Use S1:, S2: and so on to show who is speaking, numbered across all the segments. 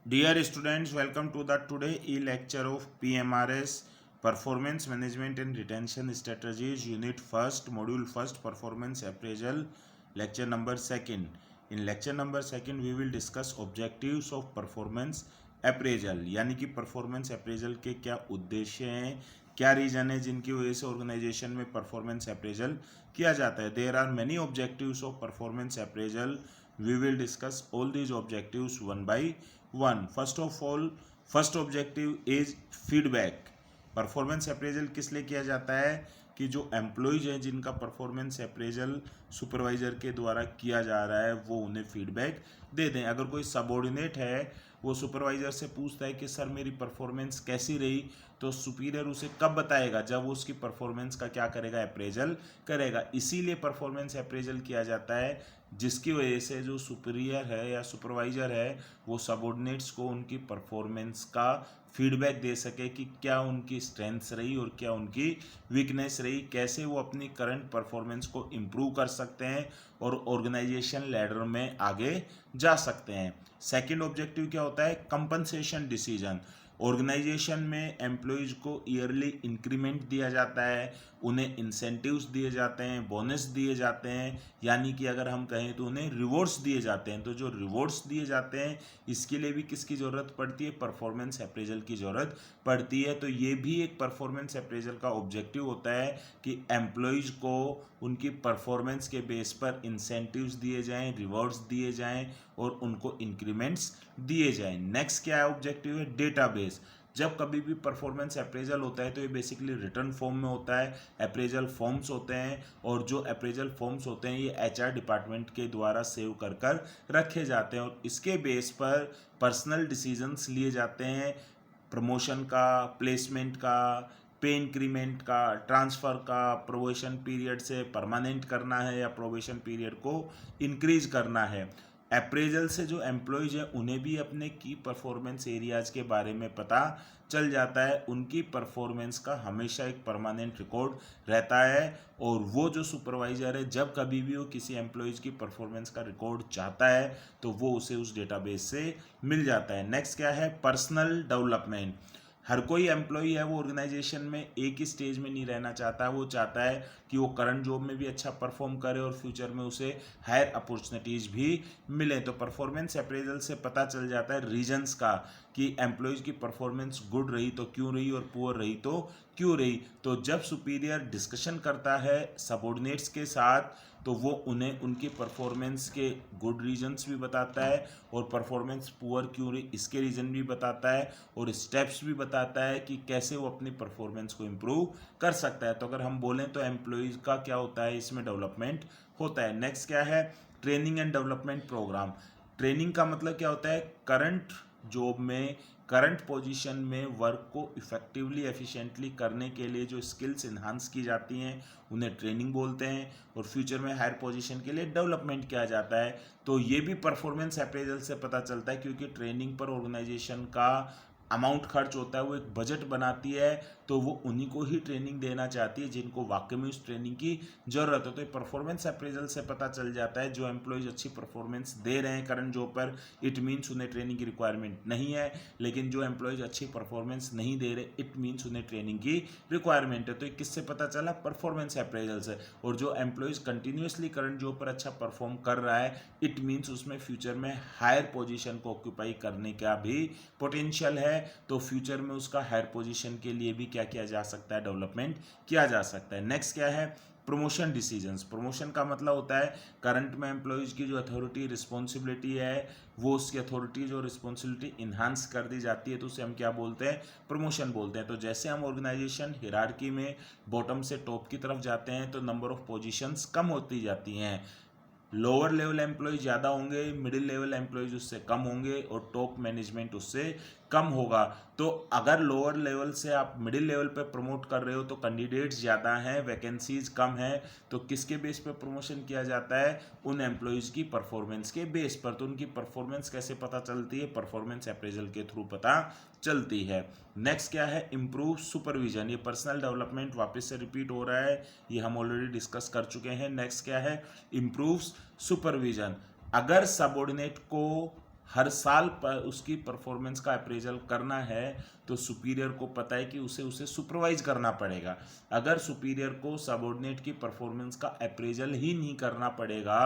S1: Dear students, welcome to the today e-lecture of PMRS Performance Management and Retention Strategies Unit First Module First Performance Appraisal Lecture number 2nd. In lecture number 2nd we will discuss objectives of performance appraisal यानी कि performance appraisal के क्या उद्देश्य हैं, क्या reason है जिनकी वजह से ऑर्गेनाइजेशन में परफॉर्मेंस अप्रेजल किया जाता है. There are many objectives of performance appraisal. We will discuss all these objectives one by one. First of all, first objective is feedback. Performance appraisal किस लिए किया जाता है कि जो एम्प्लॉयज हैं जिनका परफॉर्मेंस अप्रेजल सुपरवाइजर के द्वारा किया जा रहा है वो उन्हें फीडबैक दे दें. अगर कोई सबऑर्डिनेट है वो सुपरवाइजर से पूछता है कि सर मेरी परफॉर्मेंस कैसी रही, तो सुपीरियर उसे कब बताएगा, जब वो उसकी परफॉर्मेंस का क्या करेगा, अप्रेजल करेगा. इसीलिए परफॉर्मेंस अप्रेजल किया जाता है जिसकी वजह से जो सुपीरियर है या सुपरवाइजर है वो सबऑर्डिनेट्स को उनकी परफॉर्मेंस का फीडबैक दे सके कि क्या उनकी स्ट्रेंथ्स रही और क्या उनकी वीकनेस रही, कैसे वो अपनी करंट परफॉर्मेंस को इम्प्रूव कर सकते हैं और ऑर्गेनाइजेशन लैडर में आगे जा सकते हैं. सेकंड ऑब्जेक्टिव क्या होता है, कंपनसेशन डिसीजन. ऑर्गेनाइजेशन में एम्प्लॉयज़ को ईयरली इंक्रीमेंट दिया जाता है, उन्हें इंसेंटिव्स दिए जाते हैं, बोनस दिए जाते हैं, यानी कि अगर हम कहें तो उन्हें रिवॉर्ड्स दिए जाते हैं. तो जो रिवॉर्ड्स दिए जाते हैं इसके लिए भी किसकी ज़रूरत पड़ती है, परफॉर्मेंस अप्रेजल की ज़रूरत पड़ती है. तो ये भी एक परफॉर्मेंस अप्रेजल का ऑब्जेक्टिव होता है कि एम्प्लॉयज़ को उनकी परफॉर्मेंस के बेस पर इंसेंटिव्स दिए जाएं, रिवॉर्ड्स दिए जाएं और उनको इंक्रीमेंट्स दिए जाएं. नेक्स्ट क्या है ऑब्जेक्टिव है, डेटाबेस. जब कभी भी परफॉर्मेंस अप्रेजल होता है तो ये बेसिकली रिटर्न फॉर्म में होता है, अप्रेजल फॉर्म्स होते हैं और जो अप्रेजल फॉर्म्स होते हैं ये एचआर डिपार्टमेंट के द्वारा सेव कर कर रखे जाते हैं और इसके बेस पर पर्सनल डिसीजंस लिए जाते हैं, प्रमोशन का, प्लेसमेंट का, पे इंक्रीमेंट का, ट्रांसफ़र का, प्रोबेशन पीरियड से परमानेंट करना है या प्रोबेशन पीरियड को इंक्रीज करना है. अप्रेजल से जो एम्प्लॉयज हैं उन्हें भी अपने की परफॉर्मेंस एरियाज़ के बारे में पता चल जाता है. उनकी परफॉर्मेंस का हमेशा एक परमानेंट रिकॉर्ड रहता है और वो जो सुपरवाइज़र है जब कभी भी वो किसी एम्प्लॉयज़ की परफॉर्मेंस का रिकॉर्ड चाहता है तो वो उसे उस डेटाबेस से मिल जाता है. नेक्स्ट क्या है, पर्सनल डेवलपमेंट. हर कोई एम्प्लॉई है वो ऑर्गेनाइजेशन में एक ही स्टेज में नहीं रहना चाहता, वो चाहता है कि वो करंट जॉब में भी अच्छा परफॉर्म करे और फ्यूचर में उसे हायर अपॉर्चुनिटीज़ भी मिले. तो परफॉर्मेंस अप्रेजल से पता चल जाता है रीजंस का कि एम्प्लॉयज़ की परफॉर्मेंस गुड रही तो क्यों रही और पुअर रही तो क्यों रही. तो जब सुपीरियर डिस्कशन करता है सबऑर्डिनेट्स के साथ तो वो उन्हें उनकी परफॉर्मेंस के गुड रीजंस भी बताता है और परफॉर्मेंस पुअर क्यों रही इसके रीज़न भी बताता है और स्टेप्स भी बताता है कि कैसे वो अपनी परफॉर्मेंस को इम्प्रूव कर सकता है. तो अगर हम बोलें तो एम्प्लॉयज़ का क्या होता है, इसमें डेवलपमेंट होता है. नेक्स्ट क्या है, training and development program. Training का मतलब क्या होता है, करंट जॉब में, करंट पोजीशन में वर्क को इफेक्टिवली एफिशिएंटली करने के लिए जो स्किल्स इन्हांस की जाती हैं उन्हें ट्रेनिंग बोलते हैं और फ्यूचर में हायर पोजीशन के लिए डेवलपमेंट किया जाता है. तो ये भी परफॉर्मेंस अप्रेजल से पता चलता है क्योंकि ट्रेनिंग पर ऑर्गेनाइजेशन का अमाउंट खर्च होता है, वो एक बजट बनाती है तो वो उन्हीं को ही ट्रेनिंग देना चाहती है जिनको वाकई में उस ट्रेनिंग की ज़रूरत है. तो परफॉर्मेंस अप्रेजल से पता चल जाता है जो एम्प्लॉयज़ अच्छी परफॉर्मेंस दे रहे हैं करंट जॉब पर, इट मीन्स उन्हें ट्रेनिंग की रिक्वायरमेंट नहीं है. लेकिन जो एम्प्लॉयज़ अच्छी परफॉर्मेंस नहीं दे रहे, इट मीन्स उन्हें ट्रेनिंग की रिक्वायरमेंट है. तो किससे पता चला, परफॉर्मेंस अप्रेजल से. और जो एम्प्लॉयज़ कंटिन्यूसली करंट जॉब पर अच्छा परफॉर्म कर रहा है, इट मीन्स उसमें फ्यूचर में हायर पोजीशन को ऑक्यूपाई करने का भी पोटेंशियल है. तो फ्यूचर में उसका हायर पोजीशन के लिए भी क्या किया जा सकता है, डेवलपमेंट किया जा सकता है. नेक्स्ट क्या है, प्रमोशन डिसीजंस. प्रमोशन का मतलब होता है करंट में एम्प्लॉयज़ की जो अथॉरिटी रिस्पॉन्सिबिलिटी है वो उसकी अथॉरिटीज और रिस्पॉन्सिबिलिटी इन्हांस कर दी जाती है तो उसे हम क्या बोलते हैं, प्रमोशन बोलते हैं. तो जैसे हम ऑर्गेनाइजेशन हिरार्की में बॉटम से टॉप की तरफ जाते हैं तो नंबर ऑफ पोजीशंस कम होती जाती हैं. लोअर लेवल एम्प्लॉयज ज़्यादा होंगे, मिडिल लेवल एम्प्लॉयज उससे कम होंगे और टॉप मैनेजमेंट उससे कम होगा. तो अगर लोअर लेवल से आप मिडिल लेवल पे प्रमोट कर रहे हो तो कैंडिडेट्स ज़्यादा हैं, वैकेंसीज कम है, तो किसके बेस पे प्रमोशन किया जाता है, उन एम्प्लॉयज़ की परफॉर्मेंस के बेस पर. तो उनकी परफॉर्मेंस कैसे पता चलती है, परफॉर्मेंस अप्रेजल के थ्रू पता चलती है. नेक्स्ट क्या है, इम्प्रूव सुपरविजन. ये पर्सनल डेवलपमेंट वापस से रिपीट हो रहा है, ये हम ऑलरेडी डिस्कस कर चुके हैं. नेक्स्ट क्या है, इम्प्रूव सुपरविजन. अगर सबऑर्डिनेट को हर साल पर उसकी परफॉर्मेंस का अप्रेजल करना है तो सुपीरियर को पता है कि उसे सुपरवाइज करना पड़ेगा। अगर सुपीरियर को सबऑर्डिनेट की परफॉर्मेंस का अप्रेजल ही नहीं करना पड़ेगा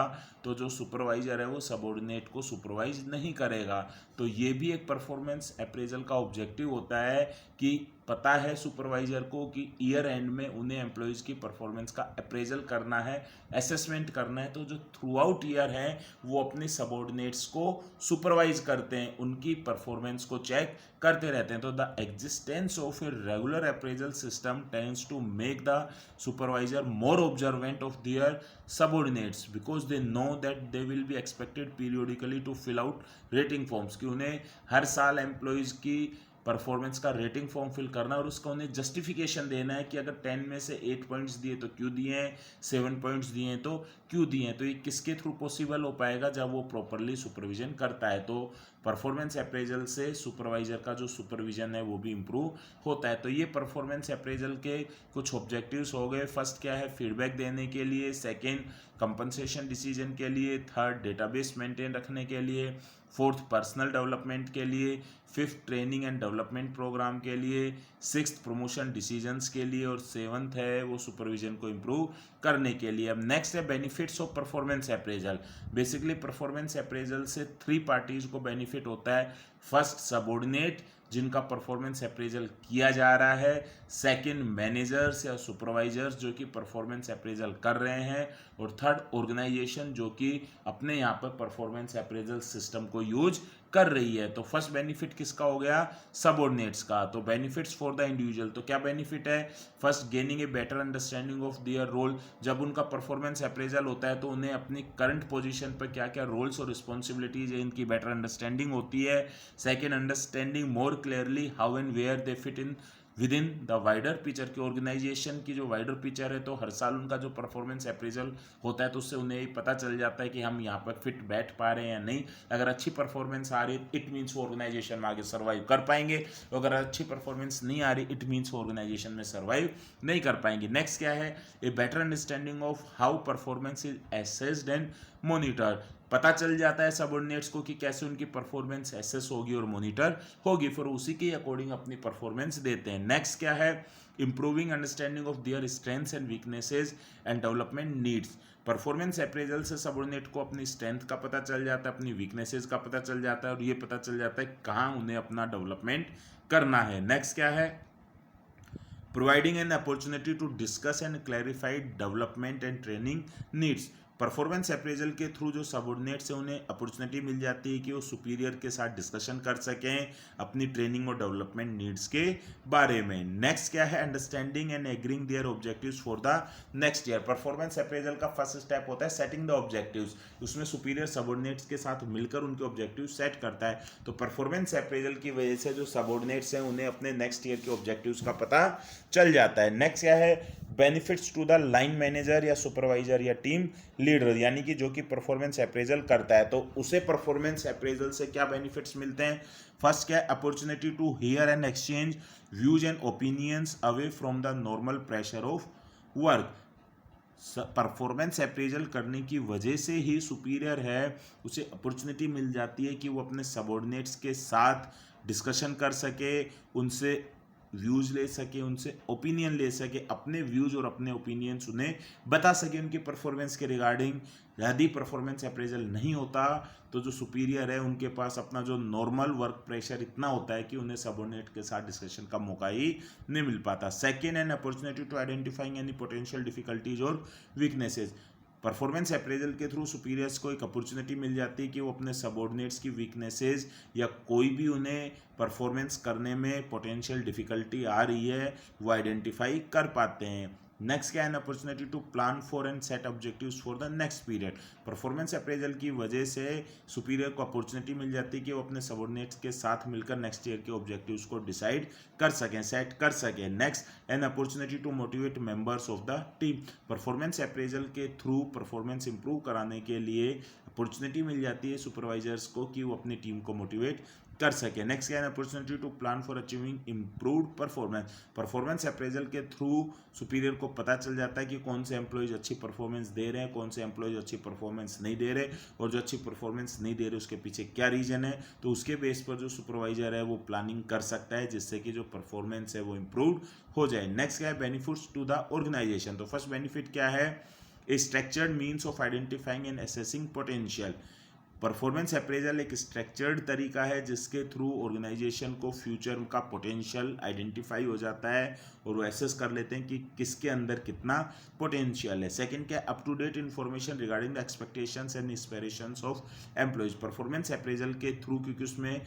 S1: तो जो सुपरवाइजर है वो सबऑर्डिनेट को सुपरवाइज नहीं करेगा। तो ये भी एक परफॉर्मेंस अप्रेजल का ऑब्जेक्टिव होता है कि पता है सुपरवाइजर को कि ईयर एंड में उन्हें एम्प्लॉयज की परफॉर्मेंस का अप्रेजल करना है, असेसमेंट करना है। तो जो थ्रू आउट ईयर है वो अपने सबऑर्डिनेट्स को सुपरवाइज करते हैं, उनकी परफॉर्मेंस को चेक करते रहते हैं। तो the existence of a regular appraisal system tends to make the supervisor more observant of their subordinates because they know that they will be expected periodically to fill out rating forms, कि उन्हें हर साल employees की performance का rating form fill करना और उसका उन्हें justification देना है कि अगर 10 में से 8 पॉइंट्स दिए तो क्यों दिए हैं, 7 पॉइंट्स दिए हैं तो क्यों दिए हैं। तो ये किसके थ्रू पॉसिबल हो पाएगा, जब वो प्रॉपरली सुपरविजन करता है। तो परफॉर्मेंस अप्रेजल से सुपरवाइजर का जो सुपरविजन है वो भी इम्प्रूव होता है। तो ये परफॉर्मेंस अप्रेजल के कुछ ऑब्जेक्टिव्स हो गए। फर्स्ट क्या है, फीडबैक देने के लिए, सेकेंड कंपनसेशन डिसीजन के लिए, थर्ड डेटाबेस मेंटेन रखने के लिए, फोर्थ पर्सनल डेवलपमेंट के लिए, fifth training and development program के लिए, सिक्स्थ प्रमोशन डिसीजंस के लिए और सेवंथ है वो सुपरविजन को इम्प्रूव करने के लिए। अब नेक्स्ट है benefits of performance appraisal. Basically performance appraisal से 3 पार्टीज को बेनिफिट होता है। फर्स्ट सबऑर्डिनेट जिनका परफॉर्मेंस अप्रेजल किया जा रहा है, सेकंड मैनेजर्स या सुपरवाइजर्स जो कि परफॉर्मेंस अप्रेजल कर रहे हैं, और थर्ड ऑर्गेनाइजेशन जो कि अपने यहाँ पर परफॉर्मेंस अप्रेजल सिस्टम को यूज कर रही है। तो फर्स्ट बेनिफिट किसका हो गया, सबऑर्डिनेट्स का। तो बेनिफिट्स फॉर द इंडिविजुअल, तो क्या बेनिफिट है, first gaining a better understanding of their role. जब उनका परफॉर्मेंस अप्रेजल होता है तो उन्हें अपनी करंट पोजीशन पर क्या क्या रोल्स और रिस्पॉन्सिबिलिटीज है इनकी बेटर अंडरस्टैंडिंग होती है। Second, understanding more clearly how and where they fit in within the wider picture, की ऑर्गेनाइजेशन की जो वाइडर पिक्चर है। तो हर साल उनका जो परफॉर्मेंस अप्रेजल होता है तो उससे उन्हें पता चल जाता है कि हम यहाँ पर फिट बैठ पा रहे हैं या नहीं। अगर अच्छी परफॉर्मेंस आ रही है इट मीन्स वो ऑर्गेनाइजेशन में आगे सर्वाइव कर पाएंगे, अगर अच्छी परफॉर्मेंस नहीं आ रही इट मीन्स वो ऑर्गेनाइजेशन में सर्वाइव नहीं कर पाएंगे। नेक्स्ट क्या है, ए better understanding of how performance is assessed and monitor. पता चल जाता है सबऑर्डिनेट्स को कि कैसे उनकी परफॉर्मेंस एसेस होगी और मॉनिटर होगी, फिर उसी के अकॉर्डिंग अपनी परफॉर्मेंस देते हैं। नेक्स्ट क्या है, improving understanding of there strengths and weaknesses and development needs. Performance appraisal से सबऑर्डिनेट को अपनी स्ट्रेंथ का पता चल जाता है, अपनी वीकनेसेस का पता चल जाता है और ये पता चल जाता है कहाँ उन्हें अपना डेवलपमेंट करना है। नेक्स्ट क्या है, providing an opportunity to discuss and clarify development and training needs। Performance appraisal के थ्रू जो सबऑर्डिनेट्स है उन्हें अपॉर्चुनिटी मिल जाती है कि वो सुपीरियर के साथ डिस्कशन कर सकें अपनी ट्रेनिंग और डेवलपमेंट नीड्स के बारे में। नेक्स्ट क्या है, understanding and agreeing their objectives for the next year. Performance appraisal का फर्स्ट स्टेप होता है सेटिंग द ऑब्जेक्टिव्स, उसमें सुपीरियर सबऑर्डिनेट्स के साथ मिलकर उनके ऑब्जेक्टिव सेट करता है। तो परफॉर्मेंस अप्रेजल की वजह से जो सबऑर्डिनेट्स हैं उन्हें अपने नेक्स्ट ईयर के ऑब्जेक्टिव्स का पता चल जाता है। नेक्स्ट क्या है, benefits to the line manager या सुपरवाइजर या टीम लीडर, यानी कि जो कि परफॉर्मेंस अप्रेजल करता है तो उसे परफॉर्मेंस अप्रेजल से क्या बेनिफिट्स मिलते हैं। फर्स्ट क्या है, opportunity to hear and exchange views and opinions away from the normal pressure of work. Performance appraisal करने की वजह से ही सुपीरियर है उसे अपॉर्चुनिटी मिल जाती है कि वो अपने सबऑर्डिनेट्स के साथ डिस्कशन कर सके, उनसे व्यूज़ ले सके, उनसे ओपिनियन ले सके, अपने व्यूज़ और अपने ओपिनियंस उन्हें बता सके उनकी परफॉर्मेंस के रिगार्डिंग। यदि परफॉर्मेंस अप्रेजल नहीं होता तो जो सुपीरियर है उनके पास अपना जो नॉर्मल वर्क प्रेशर इतना होता है कि उन्हें सबऑर्डिनेट के साथ डिस्कशन का मौका ही नहीं मिल पाता। Second, an opportunity to identifying any potential difficulties और वीकनेसेस। परफॉर्मेंस अप्रेजल के थ्रू सुपीरियर्स को एक अपॉर्चुनिटी मिल जाती है कि वो अपने सबऑर्डिनेट्स की वीकनेसेस या कोई भी उन्हें परफॉर्मेंस करने में पोटेंशियल डिफिकल्टी आ रही है वो आइडेंटिफाई कर पाते हैं। नेक्स्ट क्या है, an opportunity to plan for and set objectives for the next period. Performance appraisal की वजह से सुपीरियर को अपॉर्चुनिटी मिल जाती है कि वो अपने सबऑर्डिनेट्स के साथ मिलकर नेक्स्ट ईयर के ऑब्जेक्टिव्स को डिसाइड कर सकें, सेट कर सकें। Next, an opportunity to motivate members of the team. Performance appraisal के थ्रू परफॉर्मेंस इंप्रूव कराने के लिए अपॉर्चुनिटी मिल जाती है सुपरवाइजर्स को कि वो अपनी टीम को मोटिवेट कर सके। नेक्स्ट क्या है, opportunity to plan for achieving improved performance. Performance appraisal के थ्रू सुपीरियर को पता चल जाता है कि कौन से एम्प्लॉयज अच्छी परफॉर्मेंस दे रहे हैं, कौन से एम्प्लॉयज अच्छी परफॉर्मेंस नहीं दे रहे, और जो अच्छी परफॉर्मेंस नहीं दे रहे उसके पीछे क्या रीजन है। तो उसके बेस पर जो सुपरवाइजर है वो प्लानिंग कर सकता है जिससे कि जो परफॉर्मेंस है वो इम्प्रूव हो जाए। नेक्स्ट क्या है, बेनिफिट्स टू द ऑर्गेनाइजेशन। तो फर्स्ट बेनिफिट क्या है, ए structured means of identifying and assessing potential. Performance appraisal एक स्ट्रक्चर्ड तरीका है जिसके थ्रू ऑर्गेनाइजेशन को फ्यूचर का पोटेंशियल आइडेंटिफाई हो जाता है और वो एसेस कर लेते हैं कि किसके अंदर कितना पोटेंशियल है। सेकंड क्या, up to date information regarding the expectations and aspirations of employees. Performance appraisal के थ्रू, क्योंकि उसमें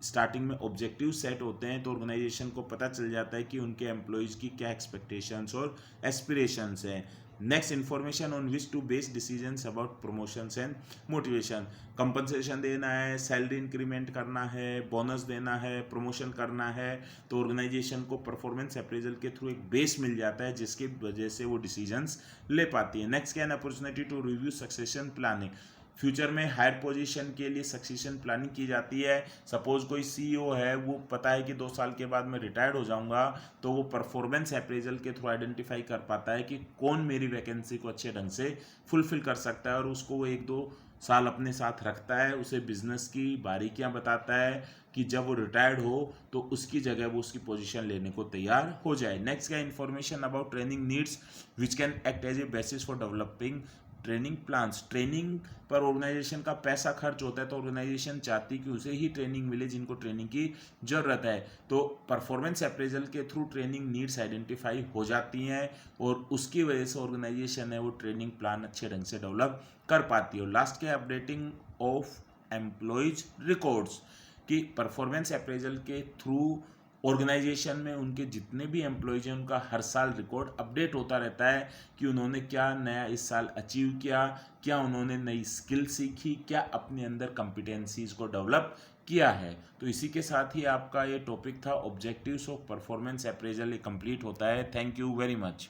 S1: स्टार्टिंग में ऑब्जेक्टिव सेट होते हैं, तो ऑर्गेनाइजेशन को पता चल जाता है कि उनके एम्प्लॉयज की क्या एक्सपेक्टेशंस और एस्पिरेशंस हैं। Next, information on which to base decisions about promotions and motivation. Compensation देना है, सैलरी इंक्रीमेंट करना है, बोनस देना है, प्रमोशन करना है, तो ऑर्गेनाइजेशन को परफॉर्मेंस अप्रेजल के थ्रू एक बेस मिल जाता है जिसकी वजह से वो डिसीजंस ले पाती है। नेक्स्ट क्या है, opportunity to review succession planning. Future में हायर पोजीशन के लिए सक्सेशन प्लानिंग की जाती है। सपोज कोई सीईओ है, वो पता है कि 2 साल के बाद मैं रिटायर्ड हो जाऊंगा, तो वो परफॉर्मेंस अप्रेजल के थ्रू आइडेंटिफाई कर पाता है कि कौन मेरी वैकेंसी को अच्छे ढंग से फुलफिल कर सकता है, और उसको वो 1-2 साल अपने साथ रखता है, उसे बिजनेस की बारीकियां बताता है कि जब वो रिटायर्ड हो तो उसकी जगह वो उसकी पोजीशन लेने को तैयार हो जाए। नेक्स्ट क्या, information about training needs which can act as a basis for developing training plans. Training पर ऑर्गेनाइजेशन का पैसा खर्च होता है, तो ऑर्गेनाइजेशन चाहती है कि उसे ही ट्रेनिंग मिले जिनको ट्रेनिंग की जरूरत है। तो परफॉर्मेंस अप्रेजल के थ्रू ट्रेनिंग नीड्स आइडेंटिफाई हो जाती हैं और उसकी वजह से ऑर्गेनाइजेशन है वो ट्रेनिंग प्लान अच्छे ढंग से डेवलप कर पाती है। और लास्ट क्या है, अपडेटिंग ऑफ एम्प्लॉयज रिकॉर्ड्स, कि परफॉर्मेंस अप्रेजल के थ्रू ऑर्गेनाइजेशन में उनके जितने भी एम्प्लॉयज हैं उनका हर साल रिकॉर्ड अपडेट होता रहता है कि उन्होंने क्या नया इस साल अचीव किया, क्या उन्होंने नई स्किल सीखी, क्या अपने अंदर कॉम्पिटेंसीज को डेवलप किया है। तो इसी के साथ ही आपका ये टॉपिक था ऑब्जेक्टिव्स ऑफ परफॉर्मेंस अप्रेजल, ये कंप्लीट होता है। Thank you very much.